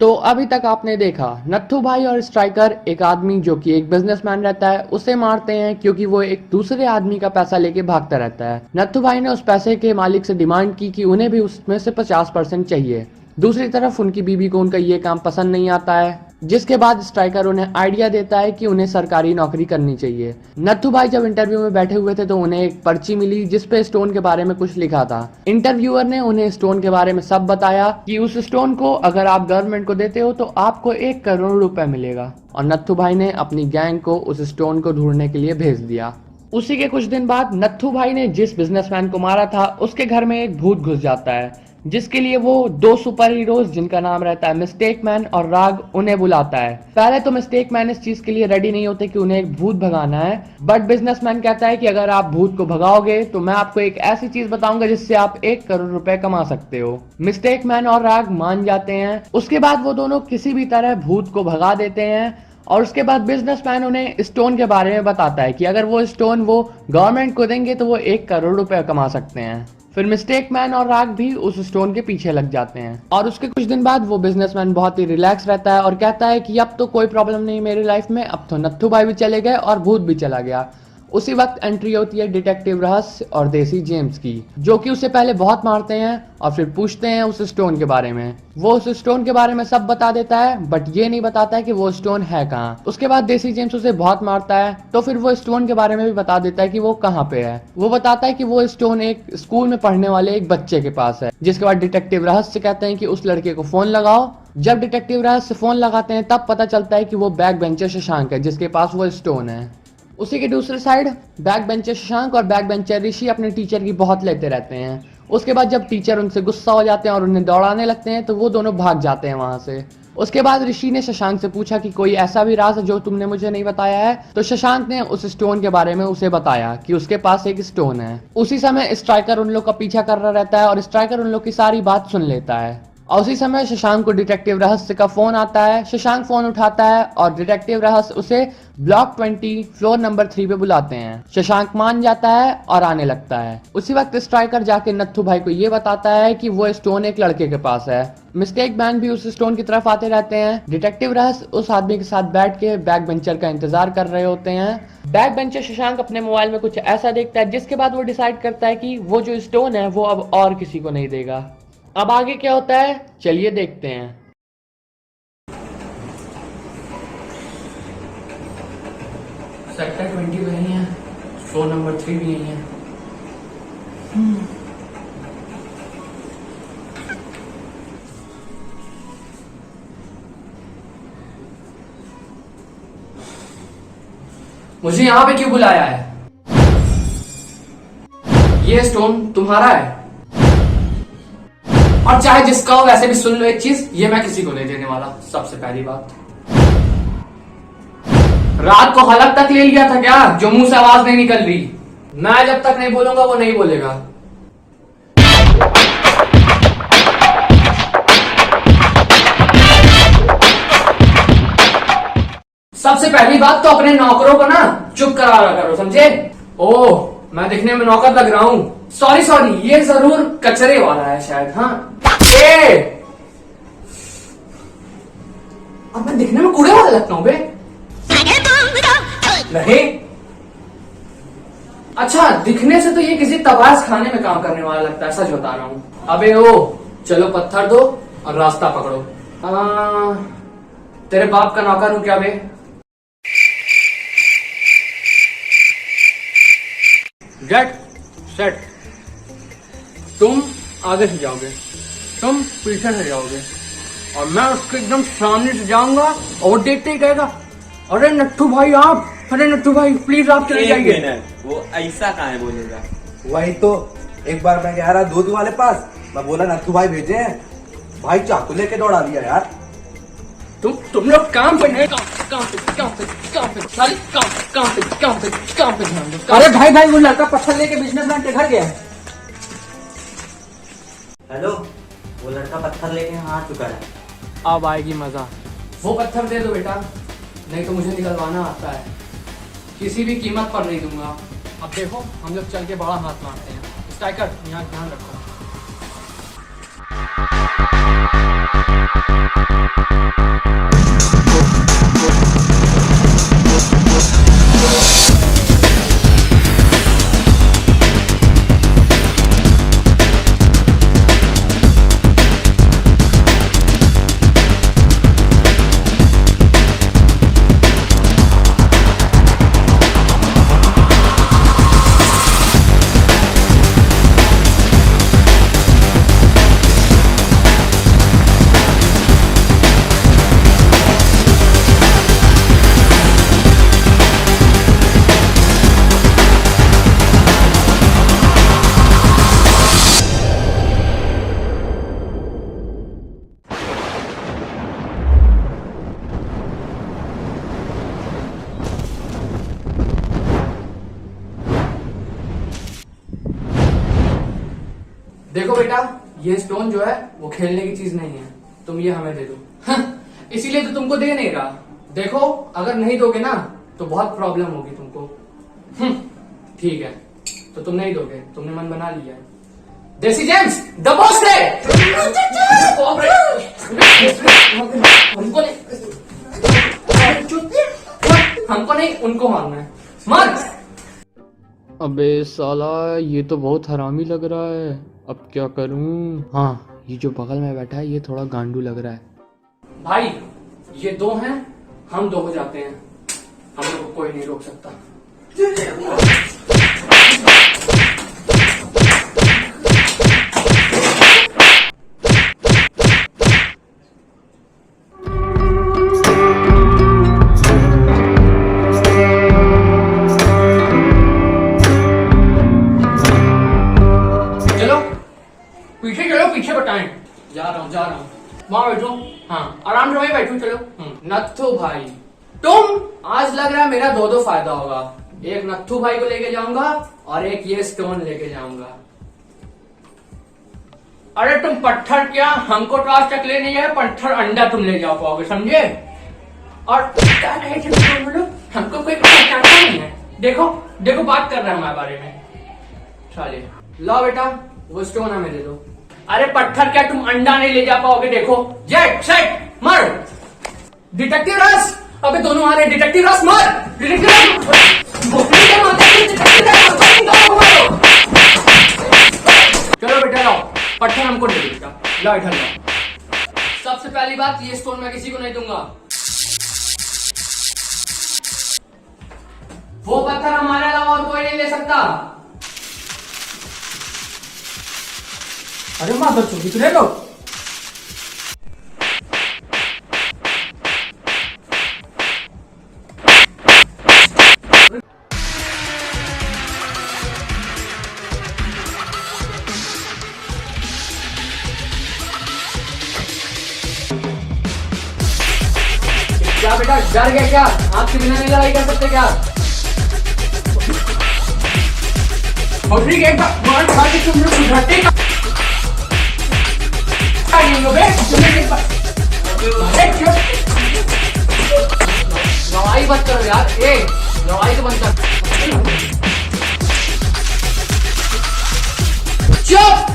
तो अभी तक आपने देखा नत्थू भाई और स्ट्राइकर एक आदमी जो कि एक बिजनेसमैन रहता है उसे मारते हैं क्योंकि वो एक दूसरे आदमी का पैसा लेके भागता रहता है। नत्थू भाई ने उस पैसे के मालिक से डिमांड की कि उन्हें भी उसमें से 50% चाहिए। दूसरी तरफ उनकी बीवी को उनका ये काम पसंद नहीं आता है, जिसके बाद स्ट्राइकर उन्हें आइडिया देता है कि उन्हें सरकारी नौकरी करनी चाहिए। नत्थू भाई जब इंटरव्यू में बैठे हुए थे तो उन्हें एक पर्ची मिली जिसपे स्टोन के बारे में कुछ लिखा था। इंटरव्यूअर ने उन्हें स्टोन के बारे में सब बताया कि उस स्टोन को अगर आप गवर्नमेंट को देते हो तो आपको 1 करोड़ रुपए मिलेगा, और नत्थू भाई ने अपनी गैंग को उस स्टोन को ढूंढने के लिए भेज दिया। उसी के कुछ दिन बाद नत्थू भाई ने जिस बिजनेसमैन को मारा था उसके घर में एक भूत घुस जाता है, जिसके लिए वो 2 सुपर हीरोज जिनका नाम रहता है मिस्टेक मैन और राग उन्हें बुलाता है। पहले तो मिस्टेक मैन इस चीज के लिए रेडी नहीं होते कि उन्हें एक भूत भगाना है, बट बिजनेसमैन कहता है कि अगर आप भूत को भगाओगे तो मैं आपको एक ऐसी चीज बताऊंगा जिससे आप 1 करोड़ रुपए कमा सकते हो। मिस्टेक मैन और राग मान जाते हैं। उसके बाद वो दोनों किसी भी तरह भूत को भगा देते हैं, और उसके बाद बिजनेसमैन उन्हें स्टोन के बारे में बताता है कि अगर वो स्टोन वो गवर्नमेंट को देंगे तो वो 1 करोड़ रुपए कमा सकते हैं। फिर मिस्टेक मैन और राग भी उस स्टोन के पीछे लग जाते हैं, और उसके कुछ दिन बाद वो बिजनेसमैन बहुत ही रिलैक्स रहता है और कहता है कि अब तो कोई प्रॉब्लम नहीं मेरी लाइफ में, अब तो नत्थू भाई भी चले गए और भूत भी चला गया। उसी वक्त एंट्री होती है डिटेक्टिव रहस्य और देसी जेम्स की, जो कि उससे पहले बहुत मारते हैं और फिर पूछते हैं उस स्टोन के बारे में। वो उस स्टोन के बारे में सब बता देता है, बट ये नहीं बताता है कि वो स्टोन है कहाँ। उसके बाद देसी जेम्स उसे बहुत मारता है तो फिर वो स्टोन के बारे में भी बता देता है कि वो कहाँ पे है। वो बताता है कि वो स्टोन एक स्कूल में पढ़ने वाले एक बच्चे के पास है। जिसके बाद डिटेक्टिव रहस्य कहते हैं कि उस लड़के को फोन लगाओ। जब डिटेक्टिव रहस्य फोन लगाते हैं तब पता चलता है कि वो बैक बेंचर शशांक है जिसके पास वो स्टोन है। उसी के दूसरे साइड बैक बेंचर शशांक और बैक बेंचर ऋषि अपने टीचर की बहुत लेते रहते हैं। उसके बाद जब टीचर उनसे गुस्सा हो जाते हैं और उन्हें दौड़ाने लगते हैं तो वो दोनों भाग जाते हैं वहां से। उसके बाद ऋषि ने शशांक से पूछा कि कोई ऐसा भी राज है जो तुमने मुझे नहीं बताया है, तो शशांक ने उस स्टोन के बारे में उसे बताया कि उसके पास एक स्टोन है। उसी समय स्ट्राइकर उन लोग का पीछा कर रहा रहता है और स्ट्राइकर उन लोग की सारी बात सुन लेता है। और उसी समय शशांक को डिटेक्टिव रहस्य का फोन आता है। शशांक फोन उठाता है और डिटेक्टिव रहस्य उसे ब्लॉक 20 फ्लोर नंबर 3 पे बुलाते हैं। शशांक मान जाता है और आने लगता है। उसी वक्त स्ट्राइकर जाके नत्थू भाई को ये बताता है कि वो स्टोन एक लड़के के पास है। मिस्टेक मैन भी उस स्टोन की तरफ आते रहते हैं। डिटेक्टिव रहस्य उस आदमी के साथ बैठ के बैक बेंचर का इंतजार कर रहे होते हैं। बैक बेंचर शशांक अपने मोबाइल में कुछ ऐसा देखता है जिसके बाद वो डिसाइड करता है कि वो जो स्टोन है वो अब और किसी को नहीं देगा। अब आगे क्या होता है चलिए देखते हैं। सेक्टर 20 भी यही है, फ्लोर नंबर 3 भी यही है। मुझे यहाँ पे क्यों बुलाया है? ये स्टोन तुम्हारा है, और चाहे जिसका हो वैसे भी सुन लो एक चीज, ये मैं किसी को नहीं देने वाला। सबसे पहली बात, रात को हलक तक ले लिया था क्या जो मुंह से आवाज नहीं निकल रही? मैं जब तक नहीं बोलूंगा वो नहीं बोलेगा। सबसे पहली बात तो अपने नौकरों को ना चुप करा करो, समझे? ओह, मैं दिखने में नौकर लग रहा हूँ। सॉरी सॉरी, ये जरूर कचरे वाला है शायद। हाँ, अब मैं दिखने में कूड़े वाला लगता हूँ बे? नहीं, अच्छा दिखने से तो ये किसी तबास खाने में काम करने वाला लगता है, सच बता रहा हूँ। अबे ओ, चलो पत्थर दो और रास्ता पकड़ो। तेरे बाप का नौकर हूँ क्या बे? Get set. तुम आगे से जाओगे, तुम पीछे से जाओगे, और मैं उसके एकदम सामने से जाऊंगा और वो देखते ही कहेगा, अरे नत्थू भाई आप, अरे नत्थू भाई प्लीज आप चले जाइए। वो ऐसा कहाँ है बोलेगा? वही तो, एक बार मैं गया रहा दूध वाले पास, मैं बोला नत्थू भाई भेजे हैं, भाई चाकू लेके दौड़ा दिया यार। तुम लोग काम पे नहीं, काम पे ध्यान दो। अरे भाई भाई, वो लड़का पत्थर लेके बिजनेसमैन के घर गया है। हेलो, वो लड़का पत्थर लेके यहाँ आ चुका है। अब आएगी मजा। वो पत्थर दे दो बेटा, नहीं तो मुझे निकलवाना आता है, किसी भी कीमत पर नहीं दूंगा। अब देखो हम लोग चल के बड़ा हाथ मारते हैं। स्ट्राइकर यहाँ ध्यान रखो। देखो बेटा, ये स्टोन जो है वो खेलने की चीज नहीं है, तुम ये हमें दे दो। इसीलिए तो तुमको दे नहीं रहा। देखो, अगर नहीं दोगे ना तो बहुत प्रॉब्लम होगी तुमको। ठीक है, तो तुम नहीं दोगे, तुमने मन बना लिया है। देसी जेम्स, दबोच दे। हमको नहीं, उनको मारना है। मार। अबे साला, ये तो बहुत हरामी लग रहा है, अब क्या करूं? हाँ, ये जो बगल में बैठा है ये थोड़ा गांडू लग रहा है। भाई, ये दो हैं, हम दो हो जाते हैं, हम लोग को कोई नहीं रोक सकता। पीछे चलो, पीछे बताएं। जा रहा हूँ। वहां बैठो। हाँ, आराम से वहीं बैठो। चलो। नत्थू भाई, तुम आज लग रहा है मेरा दो फायदा होगा। एक नत्थू भाई को लेके जाऊंगा और एक ये स्टोन लेके जाऊंगा। अरे तुम पत्थर क्या हमको तो आज तक ले नहीं जाए, पत्थर अंडा तुम ले जाओ पाओगे, समझे? और क्या कहे थे बोलो, हमको कोई पहचानता नहीं है। देखो बात कर रहे हैं हमारे बारे में। चलिए, लो बेटा, वो स्टोन हमें दे दो। अरे पत्थर क्या तुम अंडा नहीं ले जा पाओगे? देखो, जेट सेट मर। डिटेक्टिव रस, अबे दोनों आ रहे। डिटेक्टिव रस मर। डिटेक्टिव चलो बेटा, लाओ पत्थर, हमको दे दो। लाओ इधर लाओ। सबसे पहली बात, ये स्टोन मैं किसी को नहीं दूंगा। वो पत्थर हमारे अलावा और कोई नहीं ले सकता। अरे माँ बच्चों, कितने लोग? क्या बेटा, डर गया क्या? हाथ के बिना नहीं लड़ाई कर सकते क्या? और ठीक है, मार खा के तुम लोग सुधरते का लड़ाई मत करो यार। लड़ाई तो बंद कर। चुप।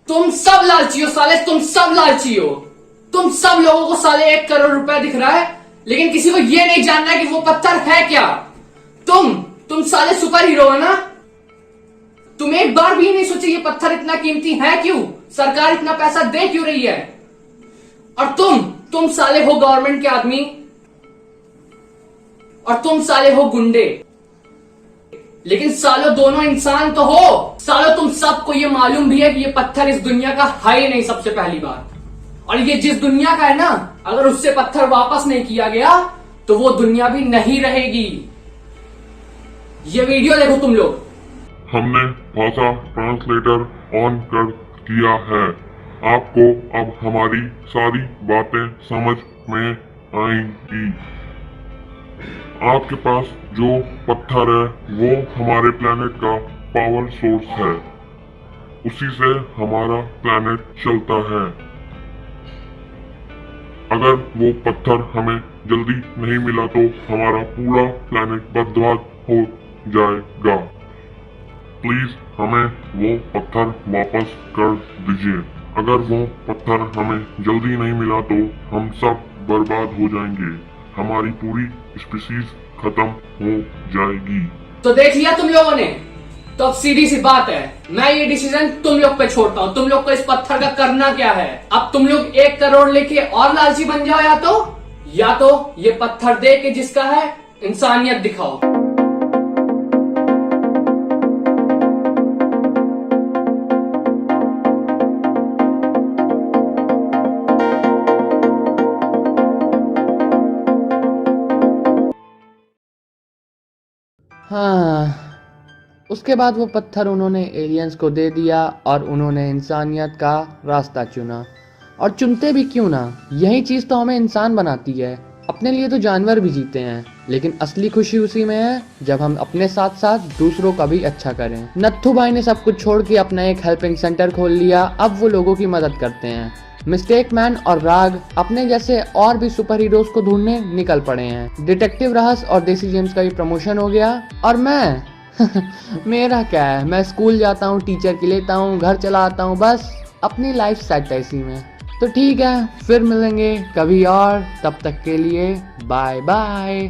तुम सब लालची हो साले, तुम सब लालची हो। तुम सब लोगों को साले 1 करोड़ रुपया दिख रहा है, लेकिन किसी को ये नहीं जानना है कि वो पत्थर है क्या। तुम साले सुपर हीरो हो ना? तुम एक बार भी नहीं सोचे ये पत्थर इतना कीमती है क्यों, सरकार इतना पैसा दे क्यों रही है? और तुम साले हो गवर्नमेंट के आदमी, और तुम साले हो गुंडे। लेकिन सालों दोनों इंसान तो हो। सालों तुम सबको ये मालूम भी है कि ये पत्थर इस दुनिया का है ही नहीं, सबसे पहली बात। और ये जिस दुनिया का है ना, अगर उससे पत्थर वापस नहीं किया गया तो वो दुनिया भी नहीं रहेगी। ये वीडियो देखो तुम लोग। हमने भाषा ट्रांसलेटर ऑन कर दिया है। आपको अब हमारी सारी बातें समझ में आएंगी। आपके पास जो पत्थर है वो हमारे प्लेनेट का पावर सोर्स है, उसी से हमारा प्लेनेट चलता है। अगर वो पत्थर हमें जल्दी नहीं मिला तो हमारा पूरा प्लेनेट बर्बाद हो जाएगा। प्लीज हमें वो पत्थर वापस कर दीजिए। अगर वो पत्थर हमें जल्दी नहीं मिला तो हम सब बर्बाद हो जाएंगे, हमारी पूरी स्पीशीज खत्म हो जाएगी। तो देख लिया तुम लोगों ने, तो अब सीधी सी बात है, मैं ये डिसीजन तुम लोग पे छोड़ता हूँ। तुम लोग को इस पत्थर का करना क्या है? अब तुम लोग 1 करोड़ लेके और लालची बन जाओ, या तो ये पत्थर दे के जिसका है इंसानियत दिखाओ। हाँ, उसके बाद वो पत्थर उन्होंने एलियंस को दे दिया और उन्होंने इंसानियत का रास्ता चुना। और चुनते भी क्यों ना, यही चीज़ तो हमें इंसान बनाती है। अपने लिए तो जानवर भी जीते हैं, लेकिन असली खुशी उसी में है जब हम अपने साथ साथ दूसरों का भी अच्छा करें। नत्थू भाई ने सब कुछ छोड़ के अपना एक हेल्पिंग सेंटर खोल लिया। अब वो लोगों की मदद करते हैं। मिस्टेक मैन और राग अपने जैसे और भी सुपर हीरोज को ढूंढने निकल पड़े हैं। डिटेक्टिव रहस और देसी जेम्स का भी प्रमोशन हो गया। और मैं मेरा क्या है, मैं स्कूल जाता हूँ, टीचर की लेता हूँ, घर चला आता हूँ, बस अपनी लाइफ सेट है इसी में। तो ठीक है, फिर मिलेंगे कभी और, तब तक के लिए बाय बाय।